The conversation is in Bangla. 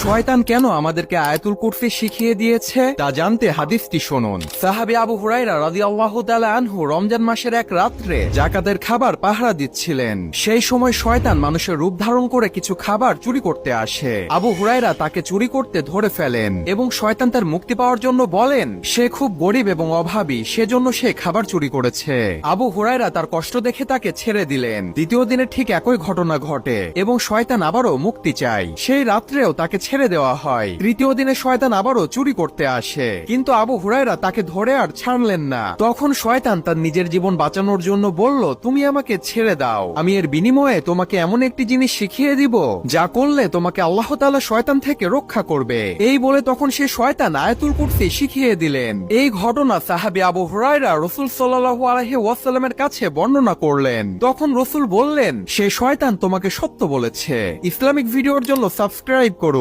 শয়তান কেন আমাদেরকে আয়াতুল কুরসি শিখিয়ে দিয়েছে তা জানতে হাদিসটি শুনুন। সাহাবী আবু হুরায়রা রাদিয়াল্লাহু তাআলা আনহু রমজান মাসের এক রাত্রে যাকাতের খাবার পাহারা দিচ্ছিলেন। সেই সময় শয়তান মানুষের রূপ ধারণ করে কিছু খাবার চুরি করতে আসে। আবু হুরায়রা তাকে চুরি করতে ধরে ফেলেন এবং শয়তান তার মুক্তি পাওয়ার জন্য বলেন সে খুব গরিব এবং অভাবী, সেজন্য সে খাবার চুরি করেছে। আবু হুরায়রা তার কষ্ট দেখে তাকে ছেড়ে দিলেন। দ্বিতীয় দিনে ঠিক একই ঘটনা ঘটে এবং শয়তান আবারও মুক্তি চায়। সেই রাত্রেও তাকে ছেড়ে দেওয়া হয়। তৃতীয় দিনে শয়তান আবারও চুরি করতে আসে, কিন্তু আবু হুরায়রা তাকে ধরে আর ছাড়লেন না। তখন শয়তান তার নিজের জীবন বাঁচানোর জন্য বলল, তুমি আমাকে ছেড়ে দাও, আমি এর বিনিময়ে তোমাকে এমন একটি জিনিস শিখিয়ে দিব যা করলে তোমাকে আল্লাহ তাআলা শয়তান থেকে রক্ষা করবে। এই বলে তখন সে শয়তান আয়াতুল কুরসি শিখিয়ে দিলেন। এই ঘটনা সাহাবী আবু হুরায়রা রাসূল সাল্লাল্লাহু আলাইহি ওয়াসাল্লামের কাছে বর্ণনা করলেন। তখন রাসূল বললেন, সে শয়তান তোমাকে সত্য বলেছে। ইসলামিক ভিডিওর জন্য সাবস্ক্রাইব করুন।